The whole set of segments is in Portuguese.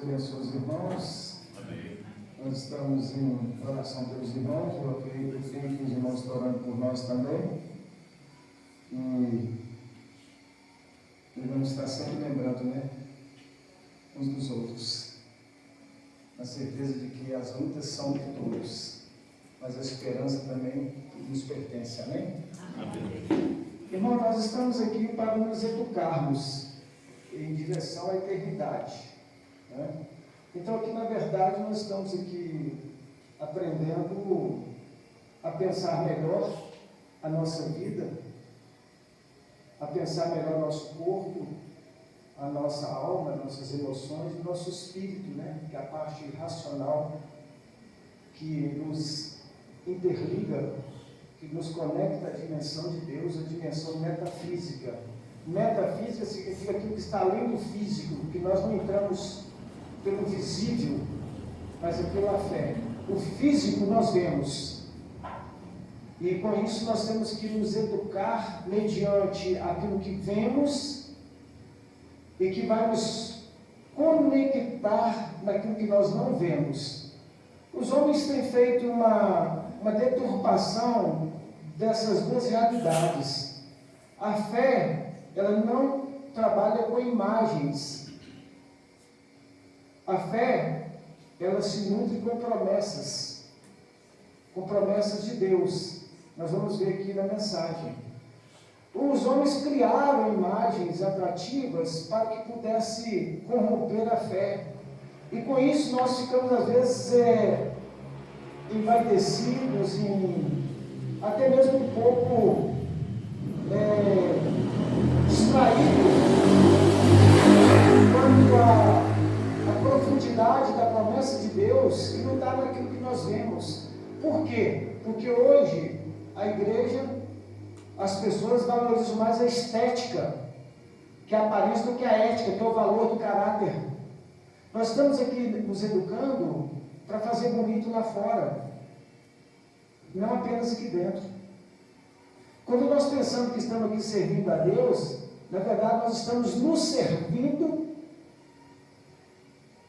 abençoe os irmãos. Amém. Nós estamos em oração pelos irmãos. Eu creio que os irmãos estão orando por nós também. E devemos estar sempre lembrando, né? Uns dos outros. Na certeza de que as lutas são de todos, mas a esperança também nos pertence. Amém? Amém. Irmão, nós estamos aqui para nos educarmos em direção à eternidade, né? Então aqui na verdade nós estamos aqui aprendendo a pensar melhor a nossa vida, a pensar melhor nosso corpo, a nossa alma, nossas emoções, o nosso espírito, né? Que é a parte racional que nos interliga, que nos conecta à dimensão de Deus, à dimensão metafísica. Metafísica significa aquilo que está além do físico, que nós não entramos pelo visível, mas é pela fé. O físico nós vemos, e com isso nós temos que nos educar mediante aquilo que vemos e que vai nos conectar naquilo que nós não vemos. Os homens têm feito uma deturpação dessas duas realidades. A fé, ela não trabalha com imagens. A fé, ela se nutre com promessas de Deus. Nós vamos ver aqui na mensagem. Os homens criaram imagens atrativas para que pudesse corromper a fé. E com isso nós ficamos às vezes envaidecidos, até mesmo um pouco distraídos quanto à profundidade da promessa de Deus, e não está naquilo que nós vemos. Por quê? Porque hoje a igreja, as pessoas valorizam mais a estética, que a aparência, do que a ética, que é o valor do caráter. Nós estamos aqui nos educando para fazer bonito lá fora, não apenas aqui dentro. Quando nós pensamos que estamos aqui servindo a Deus, na verdade nós estamos nos servindo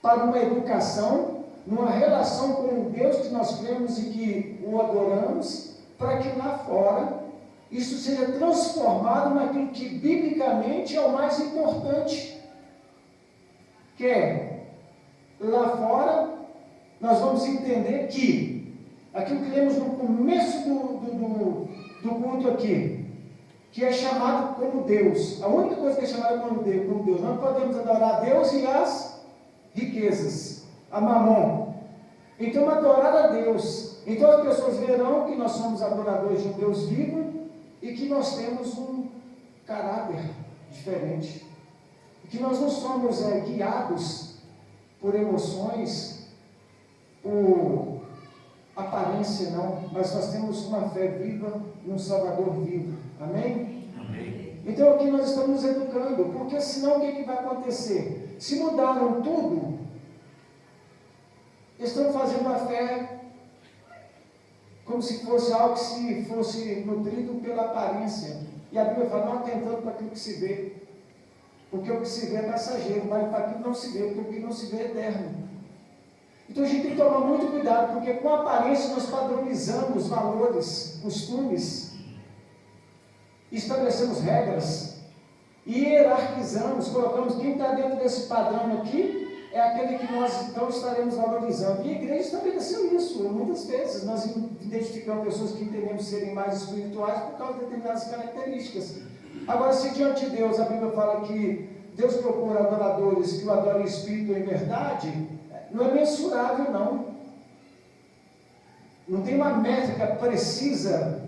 para uma educação, numa relação com o Deus que nós cremos e que o adoramos, para que lá fora isso seja transformado naquilo que biblicamente é o mais importante, que é, lá fora nós vamos entender que aquilo que lemos no começo do culto aqui, que é chamado como Deus, a única coisa que é chamada como Deus, não podemos adorar a Deus e as riquezas, a mamon. Então, adorar a Deus. Então as pessoas verão que nós somos adoradores de um Deus vivo e que nós temos um caráter diferente, e que nós não somos guiados por emoções, por aparência, não, mas nós temos uma fé viva e um Salvador vivo. Amém? Amém. Então aqui nós estamos nos educando, porque senão o que vai acontecer? Se mudaram tudo, estão fazendo a fé como se fosse algo que se fosse nutrido pela aparência. E a Bíblia fala, não atentando para aquilo que se vê, porque o que se vê é passageiro, mas para aquilo que não se vê, porque o que não se vê é eterno. Então a gente tem que tomar muito cuidado, porque com a aparência nós padronizamos valores, costumes, estabelecemos regras, e hierarquizamos, colocamos quem está dentro desse padrão aqui, é aquele que nós então estaremos valorizando. E a igreja estabeleceu isso. Muitas vezes nós identificamos pessoas que entendemos serem mais espirituais por causa de determinadas características. Agora, se diante de Deus a Bíblia fala que Deus procura adoradores que o adorem em espírito e em verdade, não é mensurável, não. Não tem uma métrica precisa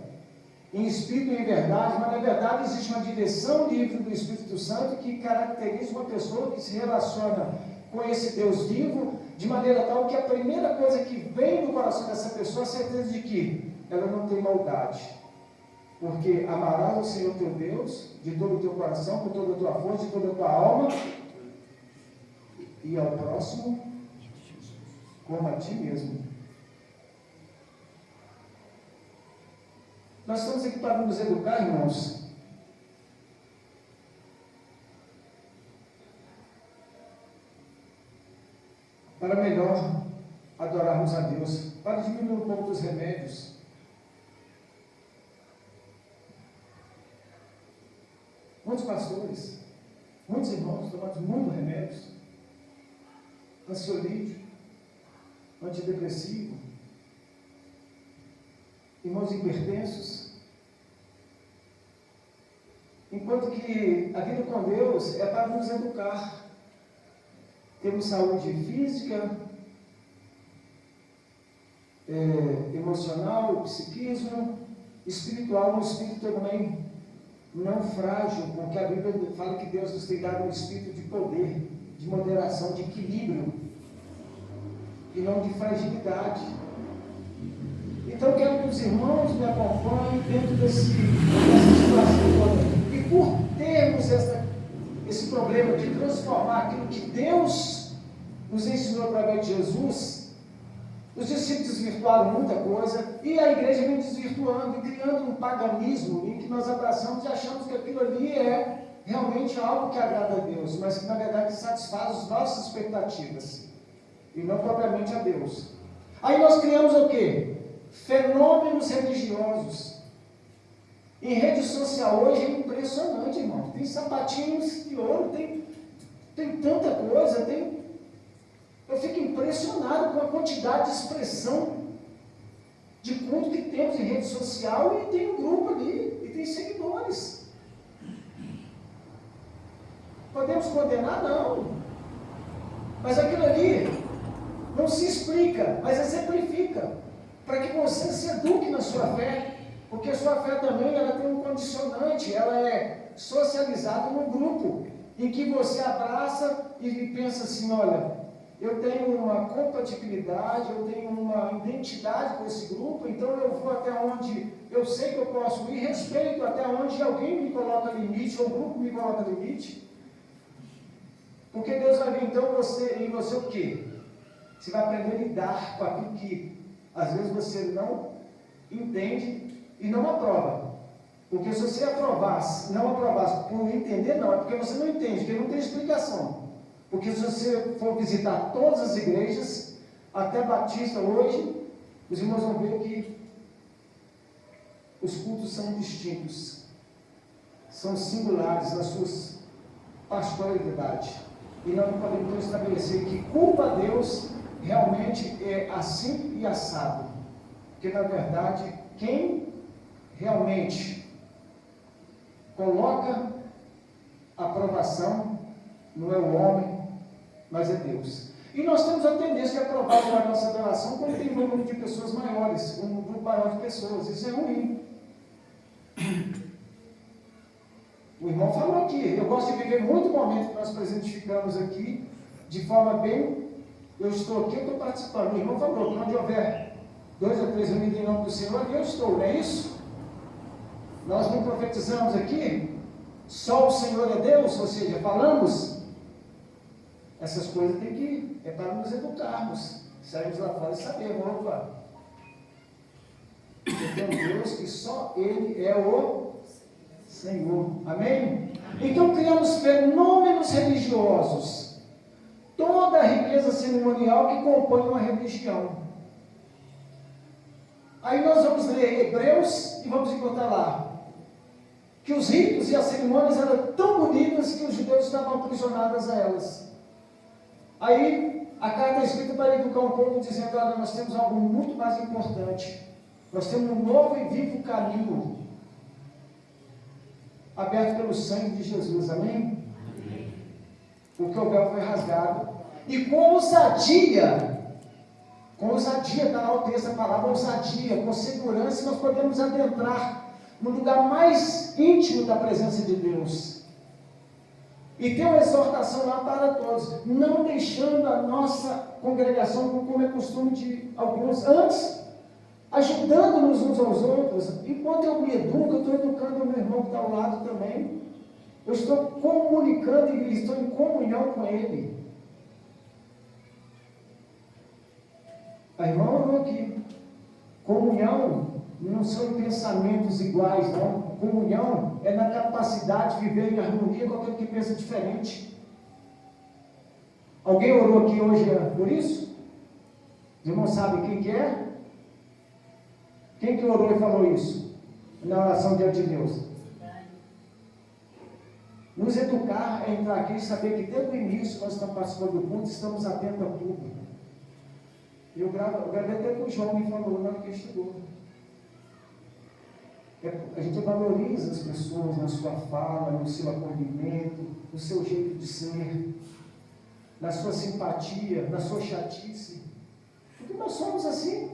em espírito e em verdade, mas na verdade existe uma direção livre do Espírito Santo que caracteriza uma pessoa que se relaciona com esse Deus vivo, de maneira tal que a primeira coisa que vem no coração dessa pessoa é a certeza de que ela não tem maldade. Porque amarás ao Senhor teu Deus de todo o teu coração, com toda a tua força, de toda a tua alma, e ao próximo como a ti mesmo. Nós estamos aqui para nos educar, irmãos. para melhor adorarmos a Deus, para diminuir um pouco dos remédios. Muitos pastores, muitos irmãos tomando muitos remédios, ansiolítico, antidepressivo, irmãos hipertensos, enquanto que a vida com Deus é para nos educar. Temos saúde física, emocional, psiquismo, espiritual, um espírito também não frágil, porque a Bíblia fala que Deus nos tem dado um espírito de poder, de moderação, de equilíbrio, e não de fragilidade. Então, eu quero que os irmãos me acompanhem dentro dessa situação toda. E por termos esse problema de transformar aquilo que Deus nos ensinou através de Jesus, os discípulos desvirtuaram muita coisa, e a igreja vem desvirtuando e criando um paganismo em que nós abraçamos e achamos que aquilo ali é realmente algo que agrada a Deus, mas que na verdade satisfaz as nossas expectativas, e não propriamente a Deus. Aí nós criamos o quê? Fenômenos religiosos. Em rede social hoje é impressionante, irmão. Tem sapatinhos de ouro, tem tanta coisa, eu fico impressionado com a quantidade de expressão de culto que temos em rede social, e tem um grupo ali, e tem seguidores. Podemos condenar? Não. Mas aquilo ali não se explica, mas exemplifica, para que você se eduque na sua fé, porque a sua fé também ela tem um condicionante, ela é socializada num grupo, em que você abraça e pensa assim, olha, eu tenho uma compatibilidade, eu tenho uma identidade com esse grupo, então eu vou até onde eu sei que eu posso ir, respeito até onde alguém me coloca limite, ou o grupo me coloca limite, porque Deus vai ver então em você o quê? Você vai aprender a lidar com aquilo que às vezes você não entende e não aprova. Porque se você não aprovasse por entender, não, é porque você não entende, porque não tem explicação. Porque se você for visitar todas as igrejas, até Batista hoje, os irmãos vão ver que os cultos são distintos, são singulares nas suas pastoralidades. E nós não podemos então estabelecer que culpa a Deus realmente é assim e assado. Porque na verdade, quem realmente coloca a aprovação não é o homem, mas é Deus. E nós temos a tendência de aprovar a nossa adoração quando tem um número de pessoas maiores, um grupo maior de pessoas. Isso é ruim. O irmão falou aqui, eu gosto de viver muito momento que nós presentificamos aqui, de forma bem, eu estou aqui, eu estou participando. O irmão falou que onde houver 2 ou 3 unidos em nome do Senhor, ali eu estou, não é isso? Nós não profetizamos aqui, só o Senhor é Deus, ou seja, falamos, essas coisas tem que, é para nos educarmos, sairmos lá fora e sabermos, opa, eu tenho um Deus que só Ele é o Senhor, amém? Então criamos fenômenos religiosos, toda a riqueza cerimonial que compõe uma religião. Aí nós vamos ler Hebreus e vamos encontrar lá que os ritos e as cerimônias eram tão bonitas que os judeus estavam aprisionados a elas. Aí a carta é escrita para educar um povo, dizendo, olha, nós temos algo muito mais importante, nós temos um novo e vivo caminho aberto pelo sangue de Jesus, amém? Porque o véu foi rasgado, e com ousadia, está lá o texto, a palavra ousadia, com segurança, nós podemos adentrar no lugar mais íntimo da presença de Deus. E tem uma exortação lá para todos, não deixando a nossa congregação, como é costume de alguns, antes, ajudando-nos uns aos outros. Enquanto eu me educo, eu estou educando o meu irmão que está ao lado também. Eu estou comunicando e estou em comunhão com ele. A irmã falou aqui, comunhão não são em pensamentos iguais, não. Comunhão é na capacidade de viver em harmonia com aquele que pensa diferente. Alguém orou aqui hoje por isso? Os irmãos sabem quem que é? Quem que orou e falou isso? Na oração diante de Deus. Nos educar é entrar aqui e saber que desde o início nós estamos participando do culto, estamos atentos a tudo. Eu gravei até que o João me falou na hora que ele chegou. A gente valoriza as pessoas na sua fala, no seu acolhimento, no seu jeito de ser, na sua simpatia, na sua chatice. Porque nós somos assim.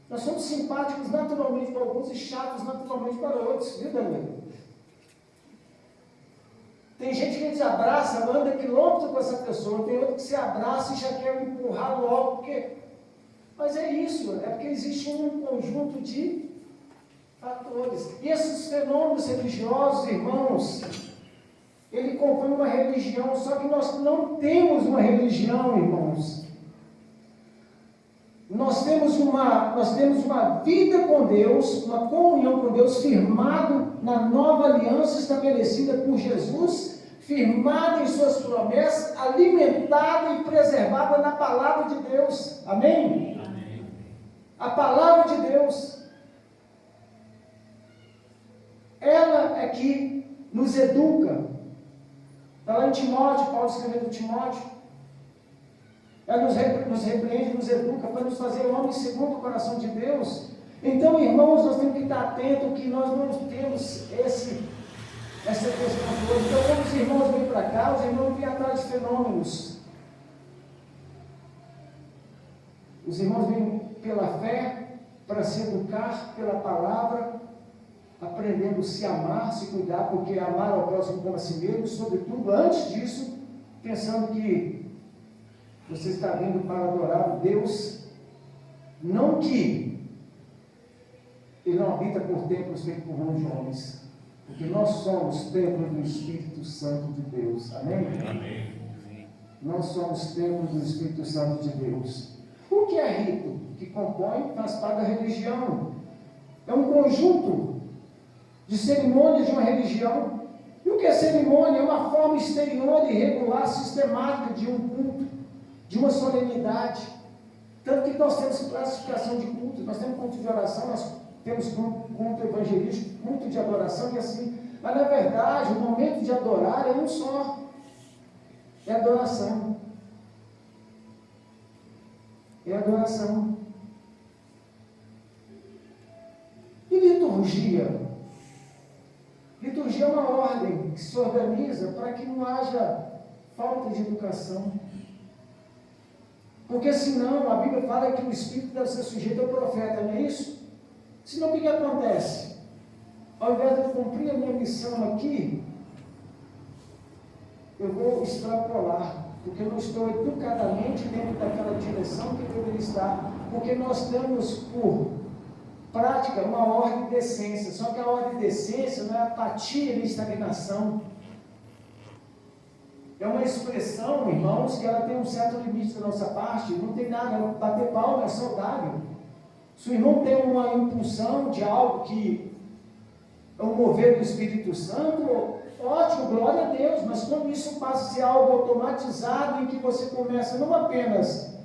Nós somos simpáticos naturalmente para alguns e chatos naturalmente para outros, viu, Danilo? Tem gente que a gente abraça, anda quilômetros com essa pessoa, tem outro que se abraça e já quer empurrar logo, porque... Mas é isso, é porque existe um conjunto de fatores. E esses fenômenos religiosos, irmãos, ele compõe uma religião, só que nós não temos uma religião, irmãos. Nós temos uma vida com Deus, uma comunhão com Deus, firmado na nova aliança estabelecida por Jesus, firmada em suas promessas, alimentada e preservada na palavra de Deus. Amém? Amém. A palavra de Deus, ela é que nos educa. Está lá em Timóteo, Paulo escrevendo a Timóteo. Ela nos repreende, nos educa para nos fazer homens segundo o coração de Deus. Então, irmãos, nós temos que estar atentos que nós não temos essa questão toda. Então, quando os irmãos vêm para cá, os irmãos vêm atrás de fenômenos. Os irmãos vêm pela fé, para se educar pela palavra, aprendendo a se amar, se cuidar, porque amar ao próximo como a si mesmo, sobretudo, antes disso, pensando que você está vindo para adorar o Deus, não que Ele não habita por templos feitos por mãos de homens, porque nós somos templo do Espírito Santo de Deus. Amém? Amém. Nós somos templo do Espírito Santo de Deus. O que é rito? Que compõe, faz parte da religião. É um conjunto de cerimônias de uma religião. E o que é cerimônia? É uma forma exterior e regular, sistemática de um culto, de uma solenidade. Tanto que nós temos classificação de culto, nós temos culto de oração, nós temos culto evangelístico, culto de adoração e assim. Mas na verdade, o momento de adorar é um só. É adoração. É adoração. E liturgia? Liturgia é uma ordem que se organiza para que não haja falta de educação. Porque senão, a Bíblia fala que o Espírito deve ser sujeito ao profeta, não é isso? Senão, o que acontece? Ao invés de eu cumprir a minha missão aqui, eu vou extrapolar, porque eu não estou educadamente dentro daquela direção que eu deveria estar, porque nós temos por prática uma ordem de decência, só que a ordem de decência não é apatia nem estagnação. É uma expressão, irmãos, que ela tem um certo limite da nossa parte, não tem nada, bater palma é saudável. Se o irmão tem uma impulsão de algo que é um mover do Espírito Santo, ótimo, glória a Deus, mas quando isso passa a ser algo automatizado, em que você começa não apenas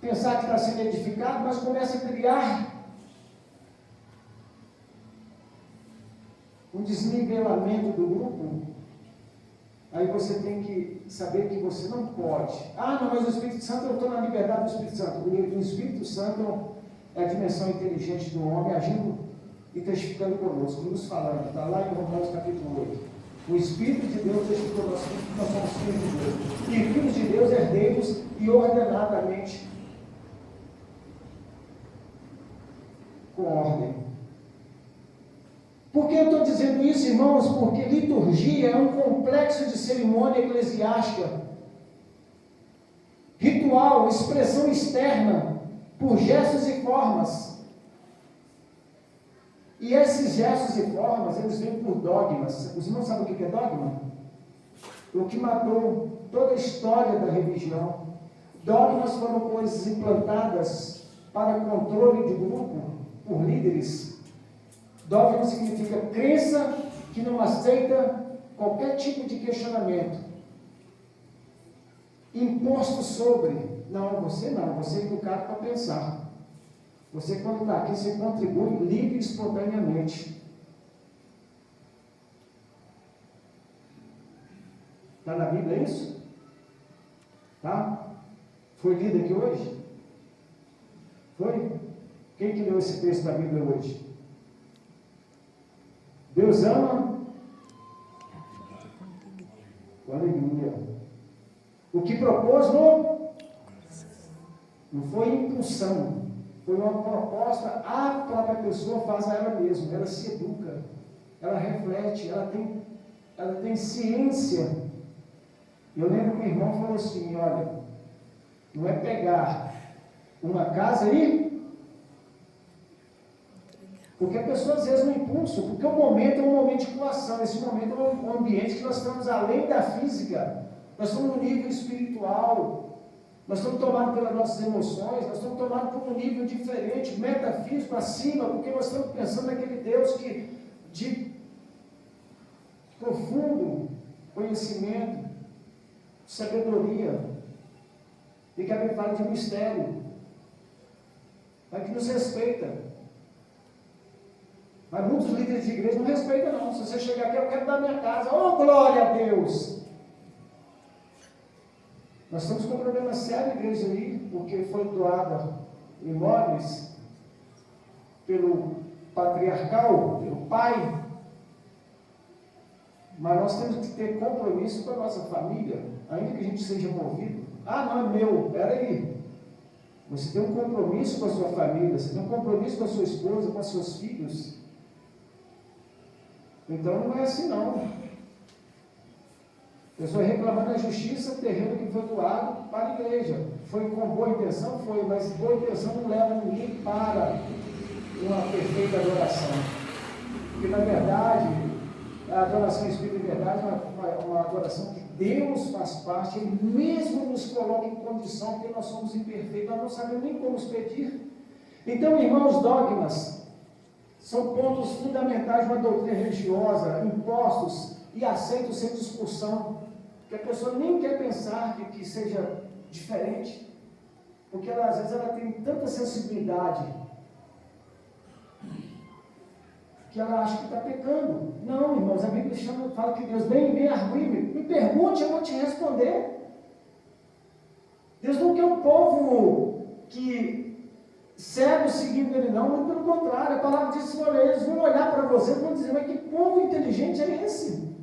pensar que está sendo edificado, mas começa a criar um desnivelamento do grupo, aí você tem que saber que você não pode. Ah, não, mas o Espírito Santo, eu estou na liberdade do Espírito Santo. O Espírito Santo é a dimensão inteligente do homem, agindo e testificando conosco, nos falando. Está lá em Romanos capítulo 8. O Espírito de Deus testificou conosco que nós somos filhos de Deus. E filhos de Deus, herdeiros e ordenadamente, com ordem. Por que eu estou dizendo isso, irmãos? Porque liturgia é um complexo de cerimônia eclesiástica, ritual, expressão externa, por gestos e formas. E esses gestos e formas, eles vêm por dogmas. Os irmãos sabem o que é dogma? O que matou toda a história da religião. Dogmas foram coisas implantadas para controle de grupo por líderes. Dogma significa crença que não aceita qualquer tipo de questionamento. imposto sobre. Não, você é educado para pensar. Você, quando está aqui, você contribui livre e espontaneamente. Está na Bíblia isso? Tá? Foi lido aqui hoje? Foi? Quem que leu esse texto da Bíblia hoje? Deus ama com alegria. O que propôs não foi impulsão, foi uma proposta, a própria pessoa faz a ela mesma, ela se educa, ela reflete, ela tem ciência. Eu lembro que o irmão falou assim, olha, não é pegar uma casa aí, porque a pessoa às vezes no impulso, porque o momento é um momento de coação, esse momento é um ambiente que nós estamos além da física, nós estamos no nível espiritual, nós estamos tomados pelas nossas emoções, nós estamos tomados por um nível diferente, metafísico, acima, porque nós estamos pensando naquele Deus que de profundo conhecimento, sabedoria, e que a Bíblia fala de mistério, mas que nos respeita. Mas muitos líderes de igreja não respeitam não. Se você chegar aqui, eu quero dar minha casa. Oh, glória a Deus! Nós estamos com um problema sério na igreja aí, porque foi doada imóveis pelo patriarcal, pelo pai. Mas nós temos que ter compromisso com a nossa família, ainda que a gente seja movido. Ah, não é meu, peraí. Você tem um compromisso com a sua família, você tem um compromisso com a sua esposa, com os seus filhos. Então não é assim não. A pessoa reclamando da justiça, terreno que foi doado para a igreja. Foi com boa intenção? Foi, mas boa intenção não leva ninguém para uma perfeita adoração. Porque na verdade, a adoração espírita de verdade é uma adoração que Deus faz parte, Ele mesmo nos coloca em condição, porque nós somos imperfeitos, nós não sabemos nem como os pedir. Então, irmãos, dogmas são pontos fundamentais de uma doutrina religiosa, impostos e aceitos sem discussão, que a pessoa nem quer pensar de que seja diferente, porque às vezes ela tem tanta sensibilidade que ela acha que está pecando. Não, irmãos, a Bíblia fala que Deus vem arguir, me pergunte, eu vou te responder. Deus não quer um povo que cego seguindo ele não, muito pelo contrário, a palavra diz, olha, eles vão olhar para você e vão dizer, mas que povo inteligente é esse?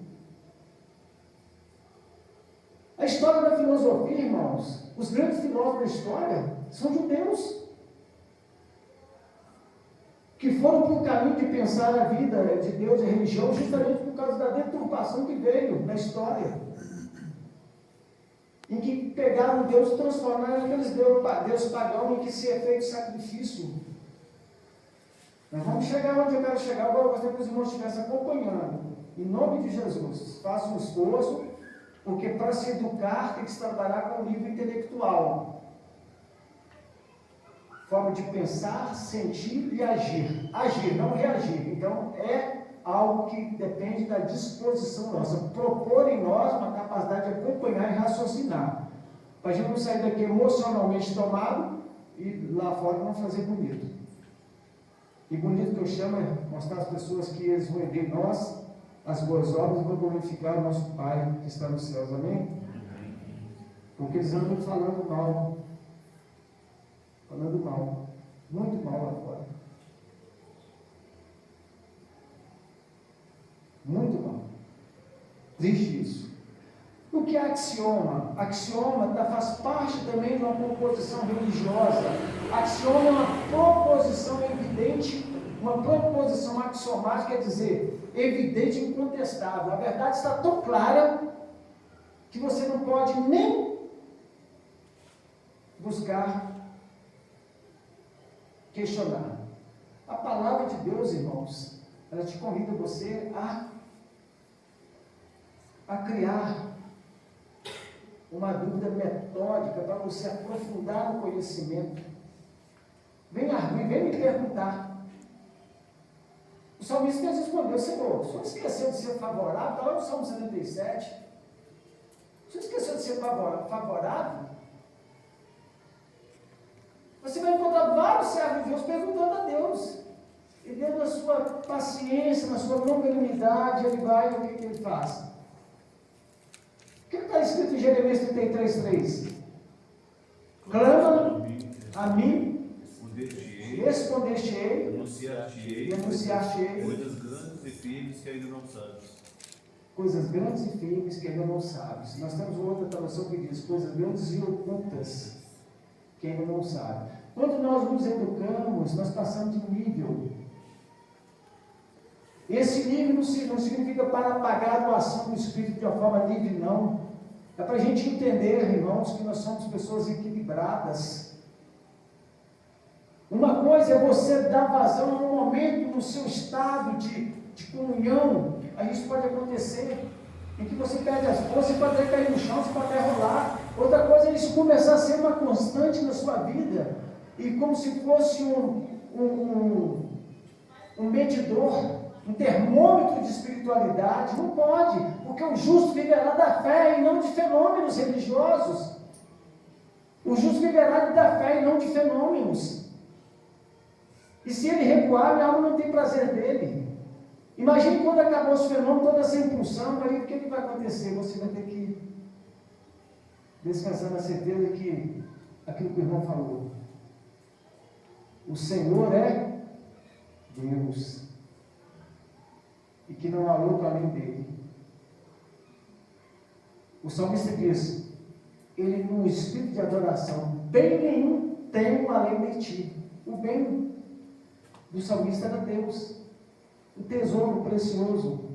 A história da filosofia, irmãos, os grandes filósofos da história são judeus, que foram para o caminho de pensar a vida de Deus e a religião, justamente por causa da deturpação que veio na história, em que pegaram Deus e transformaram naqueles Deus pagão em que se é feito sacrifício. Nós vamos chegar onde eu quero chegar, agora eu gostaria que os irmãos estivessem acompanhando, em nome de Jesus, faça um esforço, porque para se educar tem que se trabalhar com o nível intelectual, forma de pensar, sentir e agir, não reagir. Então é algo que depende da disposição nossa, propor em nós uma capacidade de acompanhar e raciocinar, para a gente não sair daqui emocionalmente tomado e lá fora não fazer bonito. E bonito que eu chamo é mostrar às pessoas que eles vão ver nós, as boas obras, e vão glorificar o nosso Pai que está nos céus, amém? Porque eles andam falando mal, muito mal lá fora. Muito mal. Triste isso. O que é axioma? Axioma faz parte também de uma proposição religiosa. Axioma é uma proposição evidente, uma proposição axiomática, quer dizer, evidente e incontestável. A verdade está tão clara que você não pode nem buscar questionar. A palavra de Deus, irmãos, ela te convida você a criar uma dúvida metódica para você aprofundar no conhecimento. Vem me perguntar. O salmista respondeu, Senhor, o Senhor esqueceu de ser favorável, está lá no Salmo 77. Você esqueceu de ser favorável? Você vai encontrar vários servos de Deus perguntando a Deus. E dentro da sua paciência, na sua longanimidade, ele vai, o que ele faz? O que está escrito em Jeremias 33:3? Clama a mim, responder-te-ei, e anunciar-te-ei coisas grandes e firmes que ainda não sabes. Coisas grandes e firmes que ainda não sabes. Nós temos uma outra tradução que diz coisas grandes e ocultas que ainda não sabes. Quando nós nos educamos, nós passamos de nível. Esse nível não significa para apagar a ação do Espírito de uma forma livre, não. É para a gente entender, irmãos, que nós somos pessoas equilibradas. Uma coisa é você dar vazão a um momento no seu estado de comunhão. Aí isso pode acontecer, em que você perde as forças, você pode até cair no chão, você pode até rolar. Outra coisa é isso começar a ser uma constante na sua vida, e como se fosse um medidor, um termômetro de espiritualidade. Não pode, porque o justo viverá da fé e não de fenômenos religiosos. O justo viverá da fé e não de fenômenos. E se ele recuar, minha alma não tem prazer dele. Imagine quando acabar os fenômenos, toda essa impulsão, aí o que vai acontecer? Você vai ter que descansar na certeza que aquilo que o irmão falou. O Senhor é Deus. E que não há outro além dele. O salmista diz, ele no espírito de adoração, bem nenhum tenho além de ti. O bem do salmista era Deus, o tesouro precioso.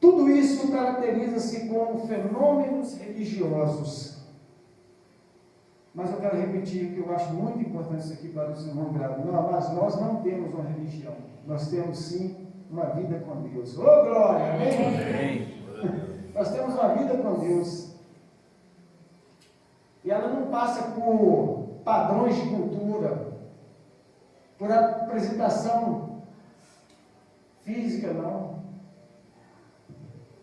Tudo isso caracteriza-se como fenômenos religiosos. Mas eu quero repetir que eu acho muito importante isso aqui para os irmãos graves. Mas nós não temos uma religião, nós temos sim uma vida com Deus. Ô glória, amém? Nós temos uma vida com Deus. E ela não passa por padrões de cultura, por apresentação física, não.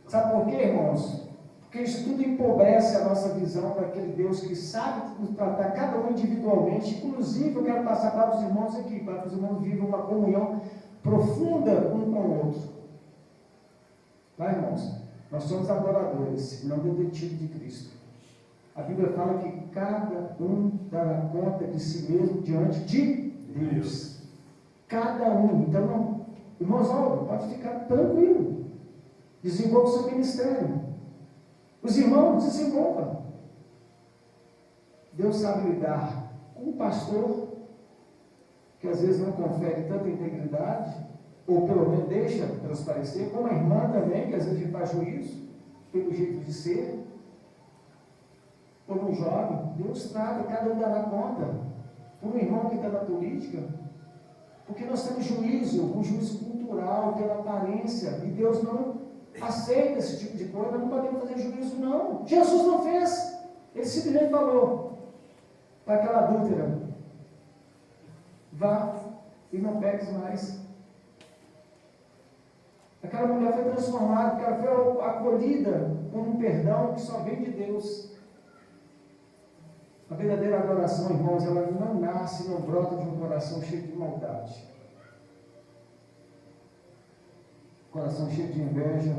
Sabe por quê, irmãos? Porque isso tudo empobrece a nossa visão daquele Deus que sabe nos tratar cada um individualmente. Inclusive, eu quero passar para os irmãos aqui, para que os irmãos vivam uma comunhão profunda um com o outro. Vai, irmãos? Nós somos adoradores, não detetives de Cristo. A Bíblia fala que cada um dará conta de si mesmo diante de Deus. Cada um. Então, não, irmãos, pode ficar tranquilo. Desenvolva o seu ministério. Os irmãos desenvolvam. Deus sabe lidar com o pastor, que às vezes não confere tanta integridade, ou pelo menos deixa transparecer, como a irmã também, que às vezes faz juízo, pelo jeito de ser, como um jovem. Deus trata, cada um dará conta. Por um irmão que está na política, porque nós temos juízo, um juízo cultural, pela aparência, e Deus não aceita esse tipo de coisa. Nós não podemos fazer juízo, não. Jesus não fez, ele simplesmente falou para aquela adúltera: vá e não peques mais. Aquela mulher foi transformada, porque ela foi acolhida com um perdão que só vem de Deus. A verdadeira adoração, irmãos, ela não nasce, não brota de um coração cheio de maldade. Coração cheio de inveja.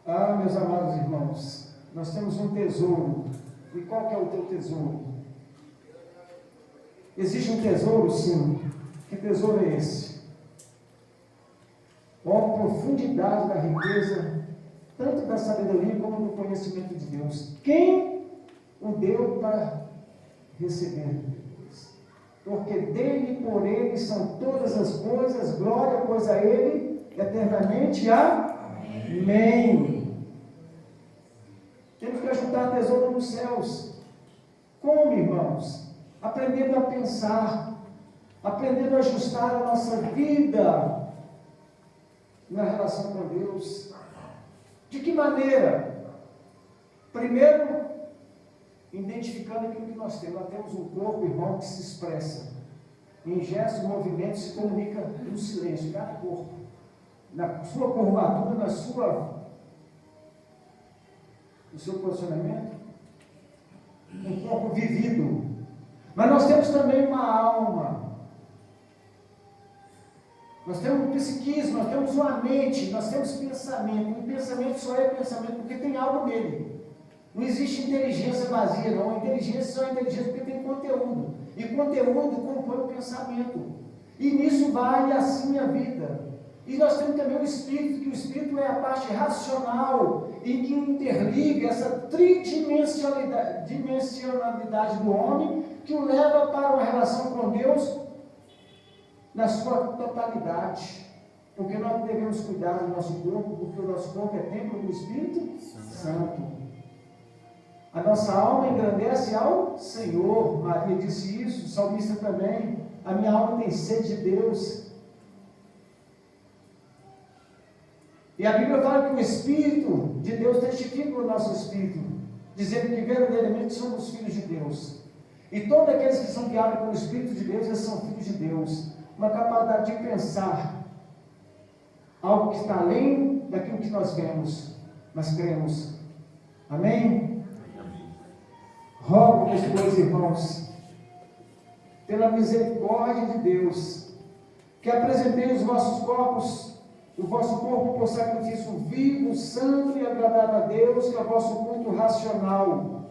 Ah, meus amados irmãos, nós temos um tesouro. E qual que é o teu tesouro? Existe um tesouro, sim. Que tesouro é esse? Ó, a profundidade da riqueza, tanto da sabedoria como do conhecimento de Deus. Quem o deu para receber? Porque dele e por ele são todas as coisas, glória, pois a ele eternamente. Amém. Temos que ajuntar tesouro nos céus. Como, irmãos? Aprendendo a pensar, aprendendo a ajustar a nossa vida na relação com Deus. De que maneira? Primeiro, identificando aquilo que nós temos. Nós temos um corpo, irmão, que se expressa em gestos e movimentos, se comunica no silêncio, cada corpo, na sua curvatura, na sua o seu posicionamento? Um corpo vivido. Mas nós temos também uma alma. Nós temos um psiquismo, nós temos uma mente, nós temos pensamento. Um pensamento só é pensamento porque tem algo nele. Não existe inteligência vazia, não. A inteligência só é inteligência porque tem conteúdo. E conteúdo compõe o pensamento. E nisso vai assim a vida. E nós temos também o Espírito, que o Espírito é a parte racional e que interliga essa tridimensionalidade do homem, que o leva para uma relação com Deus na sua totalidade. Porque nós devemos cuidar do nosso corpo, porque o nosso corpo é templo do Espírito Santo. A nossa alma engrandece ao Senhor. Maria disse isso, o salmista também. A minha alma tem sede de Deus. E a Bíblia fala que o Espírito de Deus testifica o nosso Espírito, dizendo que verdadeiramente somos filhos de Deus. E todos aqueles que são guiados pelo Espírito de Deus, eles são filhos de Deus. Uma capacidade de pensar algo que está além daquilo que nós vemos, mas cremos. Amém? Rogo-vos, pois, irmãos, pela misericórdia de Deus, que apresenteis os vossos corpos, o vosso corpo por sacrifício vivo, santo e agradável a Deus, que é o vosso culto racional.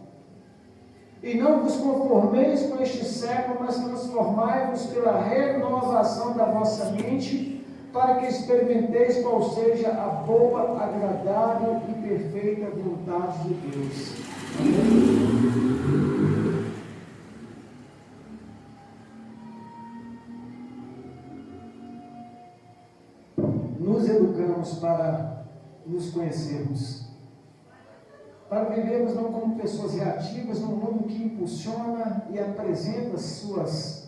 E não vos conformeis com este século, mas transformai-vos pela renovação da vossa mente, para que experimenteis qual seja a boa, agradável e perfeita vontade de Deus. Amém? Nos educamos para nos conhecermos, para vivermos não como pessoas reativas, num mundo que impulsiona e apresenta as suas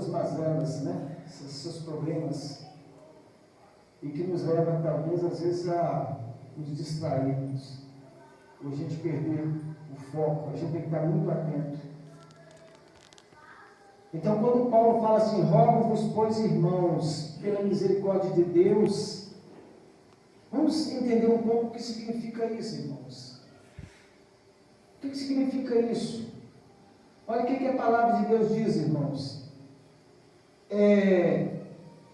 mazelas, né? Seus problemas, e que nos leva talvez às vezes a nos distrairmos, ou a gente perder o foco. A gente tem que estar muito atento. Então, quando Paulo fala assim, rogo-vos, pois, irmãos, pela misericórdia de Deus, vamos entender um pouco o que significa isso, irmãos. O que significa isso? Olha o que a palavra de Deus diz, irmãos.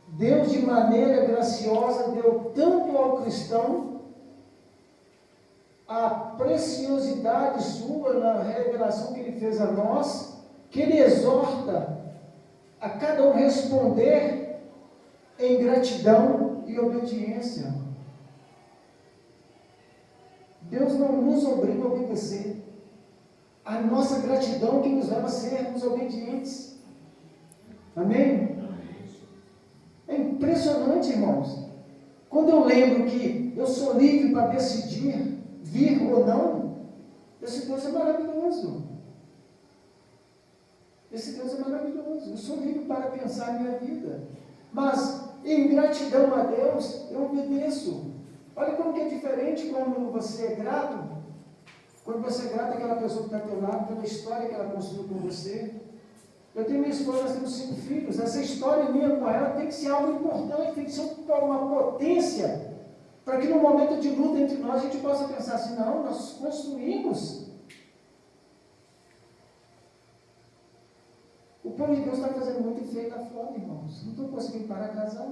Deus, de maneira graciosa, deu tanto ao cristão a preciosidade sua na revelação que Ele fez a nós, que Ele exorta a cada um responder em gratidão e obediência. Deus não nos obriga a obedecer. A nossa gratidão que nos leva a sermos obedientes. Amém? É impressionante, irmãos. Quando eu lembro que eu sou livre para decidir vir ou não, esse Deus é maravilhoso. Esse Deus é maravilhoso. Eu sou livre para pensar a minha vida. Mas, em gratidão a Deus, eu obedeço. Olha como que é diferente quando você é grato. Quando você é grato àquela pessoa que está ao teu lado, pela história que ela construiu com você. Eu tenho minha esposa, nós temos 5 filhos. Essa história minha com ela tem que ser algo importante, tem que ser uma potência, para que no momento de luta entre nós, a gente possa pensar assim, não, nós construímos. O povo de Deus está fazendo muito efeito lá fora, irmãos. Não estou conseguindo parar casar.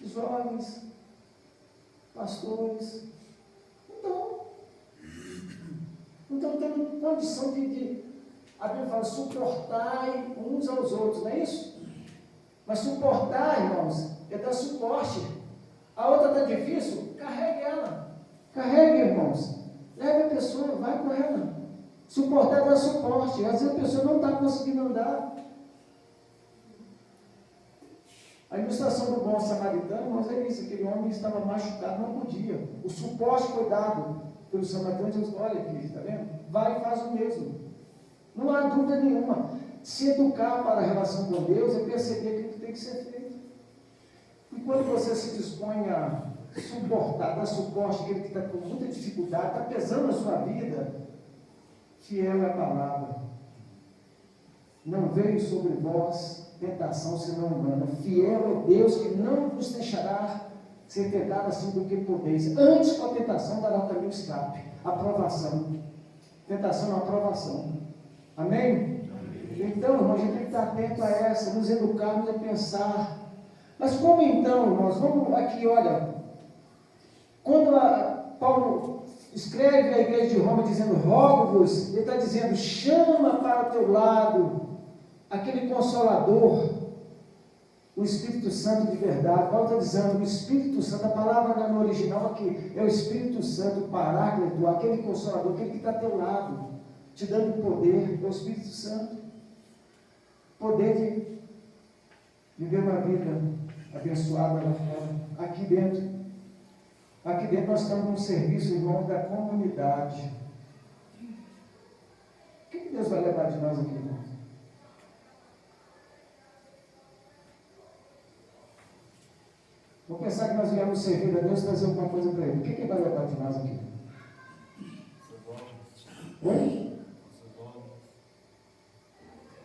Jovens, pastores, não estão tendo condição a Bíblia fala, suportai uns aos outros, não é isso? Mas suportar, irmãos, é dar suporte. A outra está difícil, carregue ela. Carregue, irmãos. Leve a pessoa, vai com ela. Suportar é dar suporte. Às vezes a pessoa não está conseguindo andar. A ilustração do bom samaritano, mas é isso, aquele homem estava machucado, não podia. O suporte foi dado pelo samaritano, Jesus, olha aqui, está vendo? Vai e faz o mesmo. Não há dúvida nenhuma. Se educar para a relação com Deus é perceber aquilo que tem que ser feito. E quando você se dispõe a suportar, dar suporte àquele que está com muita dificuldade, está pesando na sua vida, fiel é a palavra. Não veio sobre vós tentação senão humana. Fiel é Deus que não vos deixará ser tentado assim do que podeis. Antes com a tentação dará também o escape. Aprovação. Tentação é aprovação. Amém? Então, irmãos, a gente tem que estar atento a essa, nos educarmos a pensar. Mas como então, irmãos? Vamos aqui, olha. Quando Paulo escreve à igreja de Roma dizendo, rogo-vos, ele está dizendo, chama para o teu lado aquele Consolador, o Espírito Santo de verdade. Paulo está dizendo, o Espírito Santo, a palavra no original aqui, é o Espírito Santo, o Paráclito, aquele Consolador, aquele que está ao teu lado, te dando poder, é o Espírito Santo. Poder de viver uma vida abençoada lá fora, aqui dentro. Aqui dentro nós estamos num serviço, irmão, da comunidade. O que Deus vai levar de nós aqui, irmão? Vou pensar que nós viemos servir a Deus e trazer alguma coisa para Ele. O que Ele vai levar de nós aqui? Oi?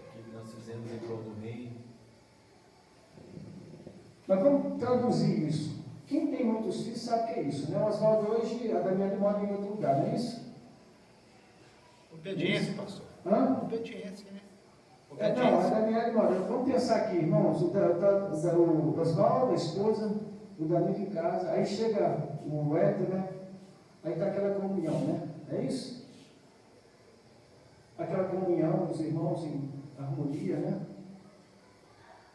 O que nós fizemos em prol do reino. Nós vamos traduzir isso. Quem tem muitos filhos sabe o que é isso, né? O Oswaldo hoje, a Daniela mora em outro lugar, não é isso? Obediência, pastor. Hã? Obediência, né? Não, a Daniela mora. Vamos pensar aqui, irmãos, o Oswaldo, a esposa, o Danilo em casa, aí chega o Héctor, né? Aí está aquela comunhão, né? É isso? Aquela comunhão, os irmãos em harmonia, né?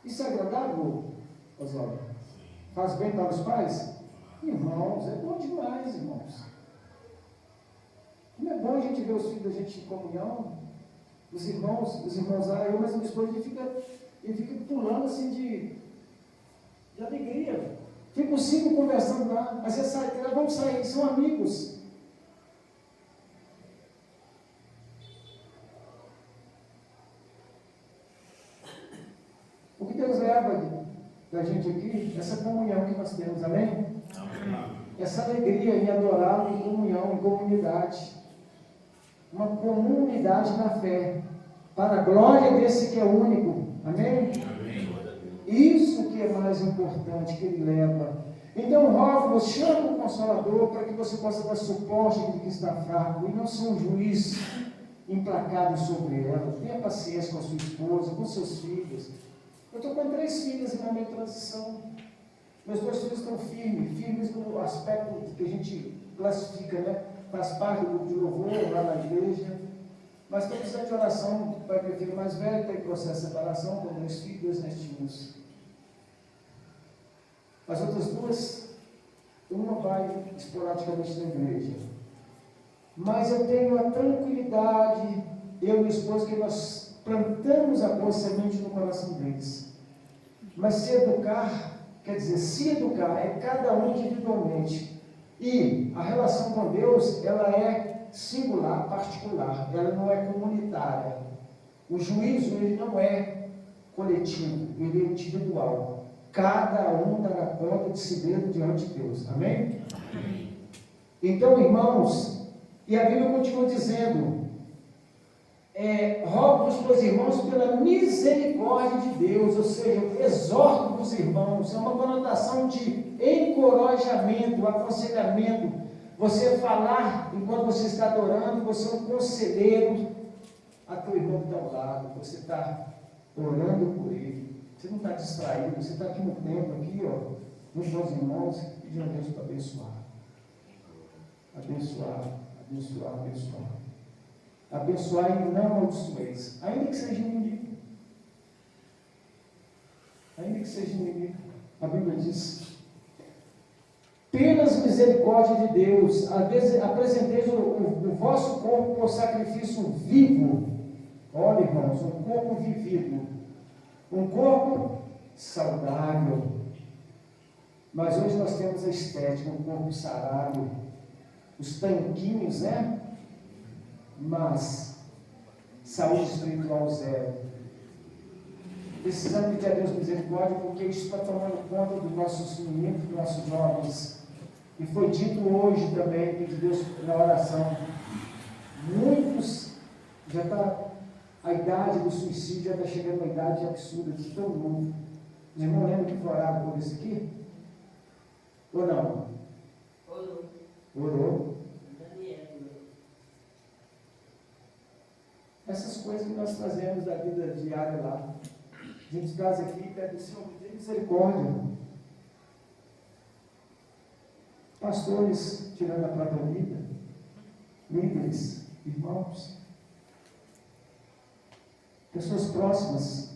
Isso é agradável, Oswaldo? Faz bem para os pais? Irmãos, é bom demais, irmãos. Como é bom a gente ver os filhos da gente em comunhão, os irmãos eu, mas a minha esposa, ele fica pulando assim de alegria. Fica os 5 conversando lá, mas você sai, vamos sair, são amigos. O que Deus leva da gente aqui, essa comunhão que nós temos, amém? Amém. Essa alegria em adorá-lo em comunhão, em comunidade. Uma comunidade na fé, para a glória desse que é único, amém? Amém. Isso que é mais importante, que ele leva. Então, rogo-vos, chama o Consolador para que você possa dar suporte àquele que está fraco, e não ser um juiz implacável sobre ela. Tenha paciência com a sua esposa, com seus filhos. Eu estou com 3 filhas em momento de transição. Meus 2 filhos estão firmes no aspecto que a gente classifica, né? Faz parte do grupo de louvor lá na igreja. Mas estou precisando de oração para meu filho mais velho, está em processo de separação, com 2 filhos, 2 nestinhos. As outras 2, uma vai esporadicamente na igreja. Mas eu tenho a tranquilidade, eu e minha esposa, que nós plantamos a boa semente no coração deles. Mas se educar é cada um individualmente. E a relação com Deus, ela é singular, particular, ela não é comunitária. O juízo, ele não é coletivo, ele é individual. Cada um dará conta de si mesmo diante de Deus. Amém? Amém. Então, irmãos, e a Bíblia continua dizendo, rogo-vos, pois, irmãos, pela misericórdia de Deus, ou seja, exorto os irmãos, é uma conotação de encorajamento, aconselhamento. Você falar, enquanto você está adorando, você é um conselheiro a teu irmão que está ao lado, você está orando por ele, você não está distraído, você está aqui no templo, aqui, ó, nos meus irmãos, pedindo a Deus para abençoar. Abençoar. Abençoar e não amaldiçoeis, ainda que seja inimigo. A Bíblia diz, pelas misericórdias de Deus, apresenteis o vosso corpo por sacrifício vivo. Olha, irmãos, um corpo vivido, um corpo saudável. Mas hoje nós temos a estética, um corpo sarado, os tanquinhos, né? Mas saúde espiritual zero. Precisamos pedir a Deus misericórdia, porque isso está tomando conta dos nossos meninos, dos nossos jovens. E foi dito hoje também, pedir Deus na oração. Muitos já estão A idade do suicídio já está chegando a uma idade absurda, de tão novo. Os irmãos lembram que foi orado por isso aqui? Ou não? Orou. Essas coisas que nós trazemos da vida diária lá. A gente traz aqui e pede o Senhor, tem misericórdia. Pastores tirando a própria vida, líderes, irmãos, pessoas próximas.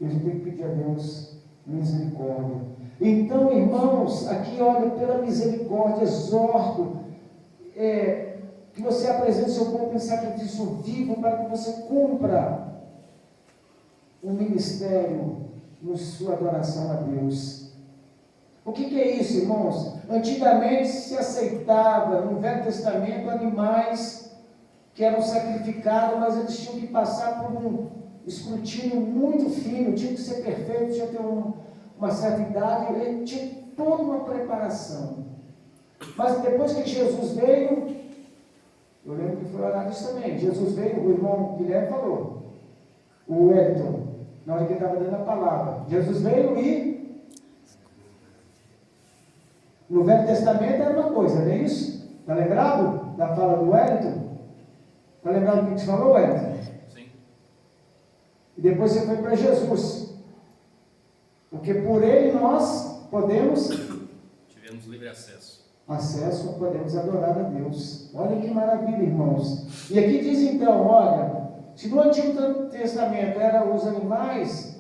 E a gente tem que pedir a Deus misericórdia. Então, irmãos, aqui olha, pela misericórdia, exorto que você apresente seu corpo em sacrifício vivo para que você cumpra o ministério na sua adoração a Deus. O que é isso, irmãos? Antigamente se aceitava, no Velho Testamento, animais que eram sacrificados, mas eles tinham que passar por um escrutínio muito fino, tinha que ser perfeito, tinha que ter uma certa idade, ele tinha toda uma preparação. Mas depois que Jesus veio, eu lembro que foi orado isso também, Jesus veio, o irmão Guilherme falou, o Wellington, na hora que ele estava dando a palavra, Jesus veio e no Velho Testamento era uma coisa, não é isso? Está lembrado da fala do Wellington? Está lembrado do que você falou, Wellington? Sim. E depois você foi para Jesus. Porque por ele nós podemos... Tivemos livre acesso. Podemos adorar a Deus. Olha que maravilha, irmãos. E aqui diz então, olha, se no Antigo Testamento eram os animais...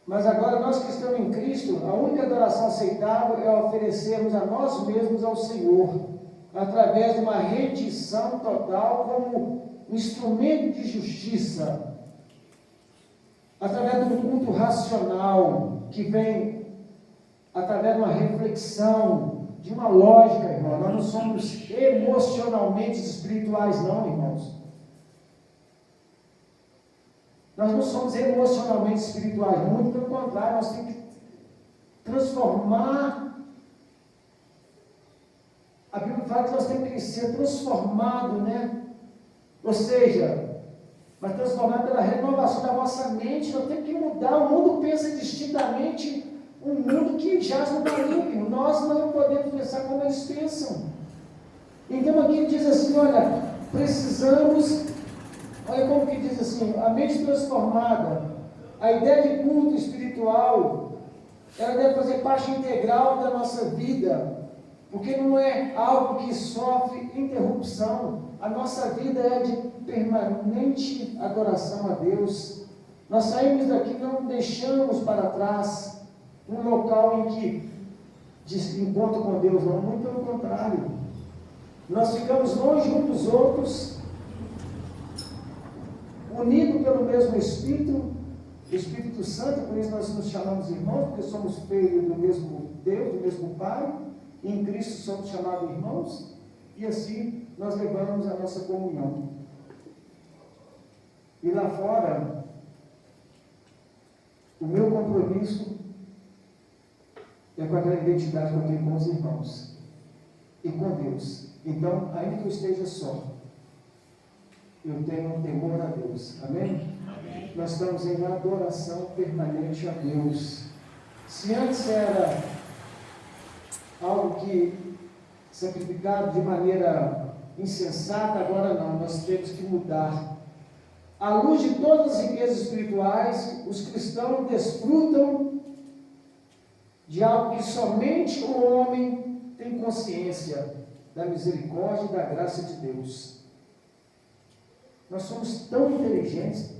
Mas agora nós que estamos em Cristo, a única adoração aceitável é oferecermos a nós mesmos ao Senhor, através de uma rendição total como instrumento de justiça, através de um culto racional, que vem através de uma reflexão, de uma lógica, irmão. Nós não somos emocionalmente espirituais, não, irmãos. Nós não somos emocionalmente espirituais, muito pelo contrário, nós temos que transformar. A Bíblia fala que nós temos que ser transformados, né? Ou seja, mas transformado pela renovação da nossa mente, nós temos que mudar. O mundo pensa distintamente, um mundo que jaz no maligno. Nós não podemos pensar como eles pensam. Então aqui ele diz assim, olha, precisamos... Olha como que diz assim, a mente transformada, a ideia de culto espiritual, ela deve fazer parte integral da nossa vida, porque não é algo que sofre interrupção. A nossa vida é de permanente adoração a Deus. Nós saímos daqui, não deixamos para trás um local em que de encontro com Deus, não, muito pelo contrário. Nós ficamos longe uns dos outros, unidos pelo mesmo Espírito, Espírito Santo, por isso nós nos chamamos irmãos, porque somos filhos do mesmo Deus, do mesmo Pai, e em Cristo somos chamados irmãos, e assim nós levamos a nossa comunhão. E lá fora, o meu compromisso é com aquela identidade que eu tenho com os irmãos e com Deus. Então, ainda que eu esteja só, eu tenho um temor a Deus. Amém? Amém? Nós estamos em adoração permanente a Deus. Se antes era algo que sacrificado de maneira insensata, agora não, nós temos que mudar. À luz de todas as riquezas espirituais, os cristãos desfrutam de algo que somente o homem tem consciência, da misericórdia e da graça de Deus. Nós somos tão inteligentes,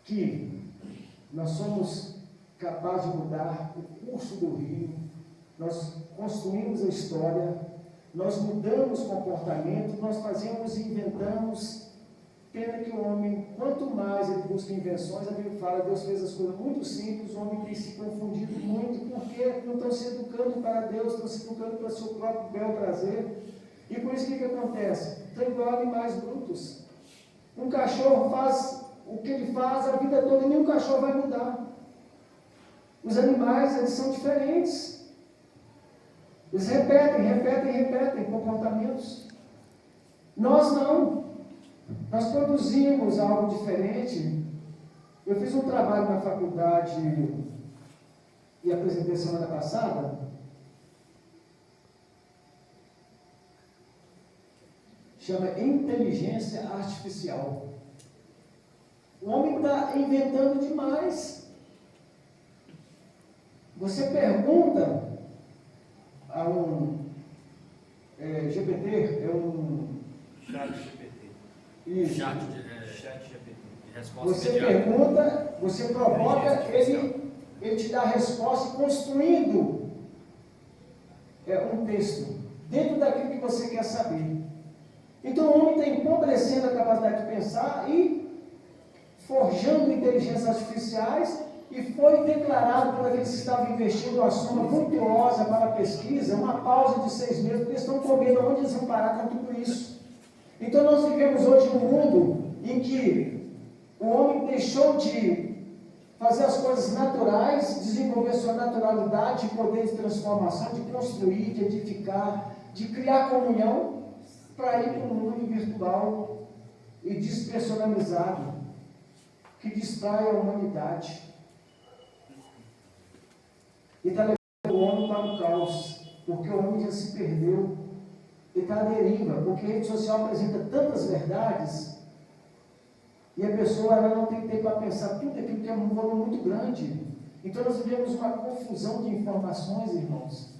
que nós somos capazes de mudar o curso do rio, nós construímos a história, nós mudamos o comportamento, nós fazemos e inventamos. Pena que o homem, quanto mais ele busca invenções, a Bíblia fala, Deus fez as coisas muito simples, o homem tem se confundido muito, porque não estão se educando para Deus, estão se educando para o seu próprio bel prazer. E por isso o que acontece? Estão igual animais brutos. Um cachorro faz o que ele faz a vida toda e nenhum cachorro vai mudar. Os animais, eles são diferentes. Eles repetem comportamentos. Nós não. Nós produzimos algo diferente. Eu fiz um trabalho na faculdade e apresentei semana passada. Chama inteligência artificial. O homem está inventando demais. Você pergunta a um GPT, Chat GPT. Isso. Chat GPT. de resposta Você imediata. pergunta, você provoca, ele te dá a resposta construindo um texto dentro daquilo que você quer saber. Então o homem está empobrecendo a capacidade de pensar e forjando inteligências artificiais, e foi declarado por aqueles que estavam investindo uma soma vultuosa para a pesquisa, uma pausa de 6 meses, porque eles estão com medo onde eles vão parar com tudo isso. Então nós vivemos hoje num mundo em que o homem deixou de fazer as coisas naturais, desenvolver sua naturalidade, poder de transformação, de construir, de edificar, de criar comunhão, para ir para um mundo virtual e despersonalizado, que distrai a humanidade. E está levando o homem para o caos, porque o homem já se perdeu, ele está à deriva, porque a rede social apresenta tantas verdades, e a pessoa ela não tem tempo para pensar tudo aquilo, que é um volume muito grande. Então nós vivemos uma confusão de informações, irmãos.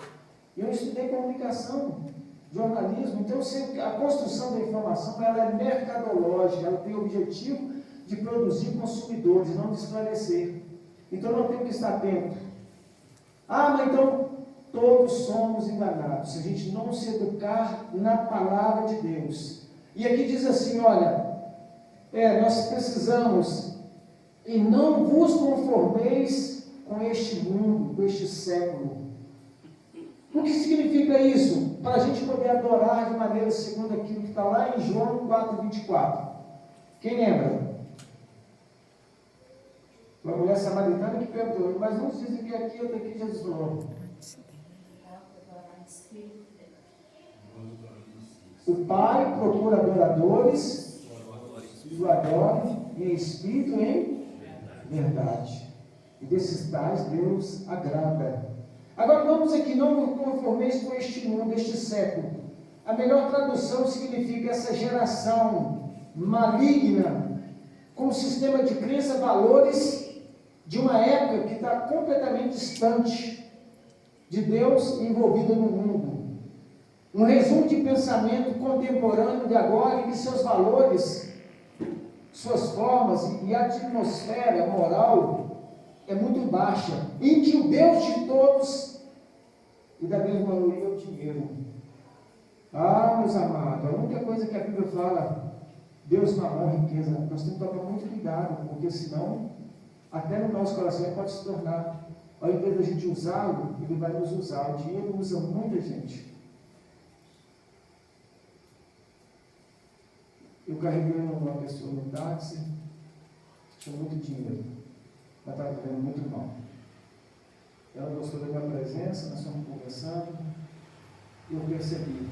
Eu estudei comunicação, jornalismo, então a construção da informação ela é mercadológica, ela tem o objetivo de produzir consumidores, não de esclarecer. Então nós temos que estar atentos. Mas então todos somos enganados, se a gente não se educar na palavra de Deus. E aqui diz assim, olha, nós precisamos, e não vos conformeis com este mundo, com este século. O que significa isso? Para a gente poder adorar de maneira segundo aquilo que está lá em João 4,24. Quem lembra? Uma mulher samaritana que perguntou, mas não dizem que aqui ou daqui Jesus falou. O Pai procura adoradores que o adorem em espírito e em verdade. E desses tais Deus agrada. Agora vamos aqui, não vos conformeis com este mundo, este século. A melhor tradução significa essa geração maligna, com um sistema de crença, valores de uma época que está completamente distante de Deus envolvido no mundo. Um resumo de pensamento contemporâneo de agora, em que seus valores, suas formas e a atmosfera moral é muito baixa, em que o Deus de todos e da grande maioria é o dinheiro. Meus amados, a única coisa que a Bíblia fala, Deus mamão, riqueza, nós temos que tomar muito cuidado, porque senão, até no nosso coração ele pode se tornar, ao invés da gente usá-lo, ele vai nos usar. O dinheiro usa muita gente. Eu carreguei uma pessoa no táxi, tinha muito dinheiro, mas estava vivendo muito mal. Ela gostou da minha presença, nós fomos conversando, e eu percebi.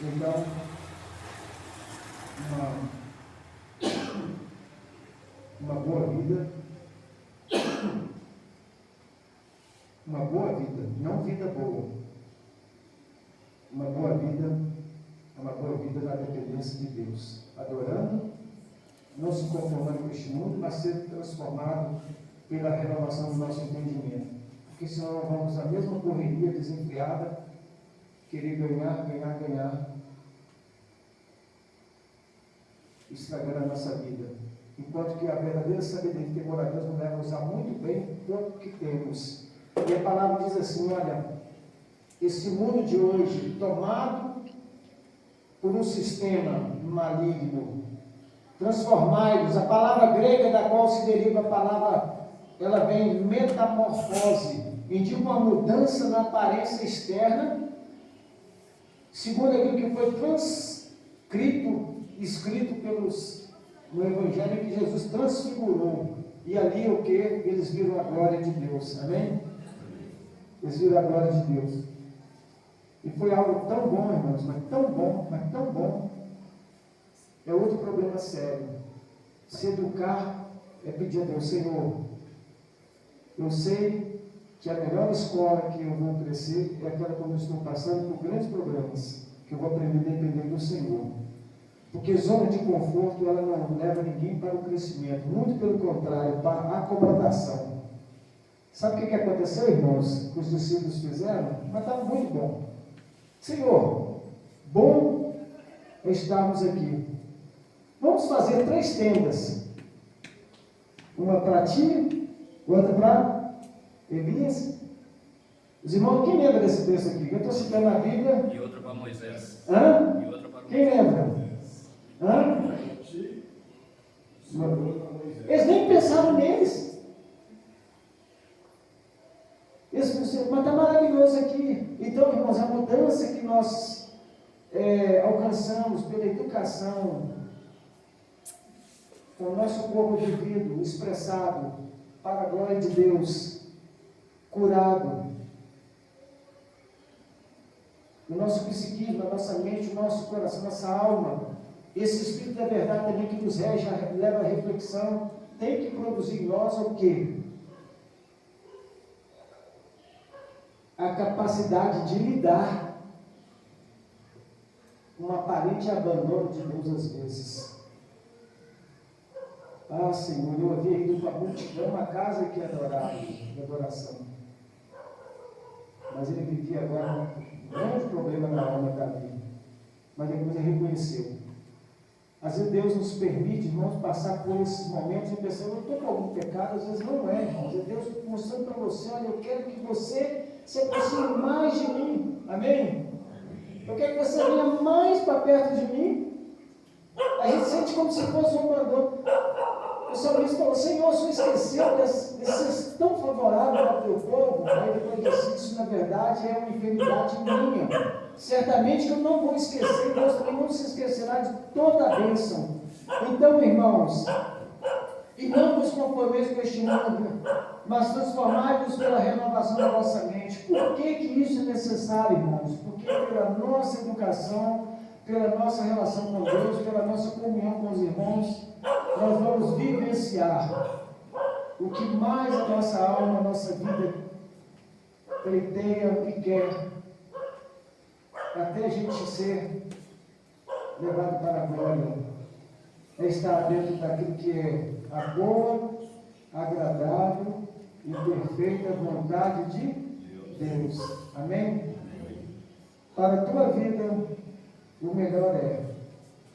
Então, uma boa vida, não vida boa, uma boa vida na dependência de Deus, adorando, não se conformando com este mundo, mas sendo transformado pela renovação do nosso entendimento, porque senão nós vamos na mesma correria desenfreada, querer ganhar, estragando a nossa vida, enquanto que a verdadeira sabedoria e temor a Deus nos leva a usar muito bem o que temos. E a palavra diz assim, olha, esse mundo de hoje, tomado por um sistema maligno, transformai-vos, a palavra grega da qual se deriva a palavra, ela vem metamorfose, indica uma mudança na aparência externa, segundo aquilo que foi escrito no Evangelho, que Jesus transfigurou, e ali o que? Eles viram a glória de Deus, amém? Eles viram a glória de Deus. E foi algo tão bom, irmãos, mas tão bom, é outro problema sério. Se educar é pedir a Deus, Senhor, eu sei que a melhor escola que eu vou crescer é aquela quando eu estou passando por grandes problemas, que eu vou aprender a depender do Senhor. Porque zona de conforto, ela não leva ninguém para o crescimento, muito pelo contrário, para a acomodação. Sabe o que aconteceu, irmãos, que os discípulos fizeram? Mas estava muito bom. Senhor, bom é estarmos aqui. Vamos fazer 3 tendas. Uma para ti, outra para Elias. Os irmãos, quem lembra desse texto aqui? Eu estou citando a Bíblia. E outra para Moisés. Hã? E outra para Quem lembra? Hã? Eles nem pensaram neles. Eles pensaram, mas está maravilhoso aqui. Então, irmãos, a mudança que nós alcançamos pela educação, com o nosso corpo vivido, expressado para a glória de Deus, curado, o nosso psiquismo, a nossa mente, o nosso coração, a nossa alma, esse Espírito da verdade também que nos rege, leva à reflexão, tem que produzir em nós o quê? A capacidade de lidar com um aparente abandono de Deus às vezes. Ah, Senhor, eu havia ido para a multidão, uma casa que adorava, de adoração. Mas ele vivia agora um grande problema na alma da vida. Mas depois ele reconheceu. Às vezes Deus nos permite, irmãos, passar por esses momentos e pensar, eu estou com algum pecado, às vezes não é, irmãos. É Deus mostrando para você, olha, eu quero que você se aproxime mais de mim. Amém? Eu quero que você venha mais para perto de mim. A gente sente como se fosse um abandono. O salmista falou, Senhor, o Senhor esqueceu de ser tão favorável ao teu povo. Aí depois disse, isso na verdade é uma enfermidade minha. Certamente que eu não vou esquecer, Deus também não se esquecerá de toda a bênção. Então, irmãos, e não vos conformeis com este mundo, mas transformai-vos pela renovação da vossa mente. Por que isso é necessário, irmãos? Porque pela nossa educação, pela nossa relação com Deus, pela nossa comunhão com os irmãos, nós vamos vivenciar o que mais a nossa alma, a nossa vida pleiteia e quer, até a gente ser levado para a glória, é estar dentro daquilo que é a boa, agradável e perfeita vontade de Deus. Amém? Para a tua vida, o melhor é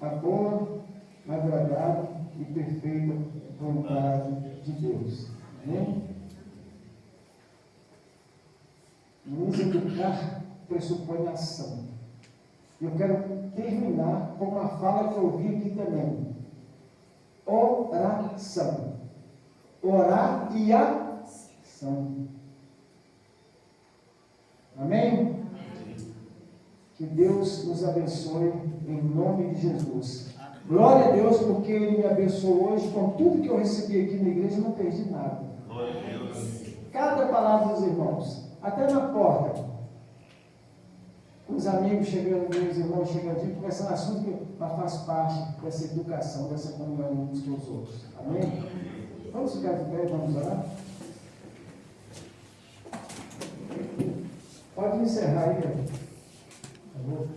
a boa, agradável e perfeita vontade de Deus. Amém? Nos educar pressupõe ação. Eu quero terminar com uma fala que eu ouvi aqui também. Oração. Orar e ação. Amém? Que Deus nos abençoe em nome de Jesus. Glória a Deus, porque Ele me abençoou hoje com tudo que eu recebi aqui na igreja, eu não perdi nada. Glória a Deus. Cada palavra dos irmãos, até na porta, os amigos chegando, meus irmãos chegando aqui, conversando assunto que faz parte dessa educação, dessa comunhão uns com os outros. Amém? Vamos ficar de pé, vamos orar? Pode encerrar aí, por favor.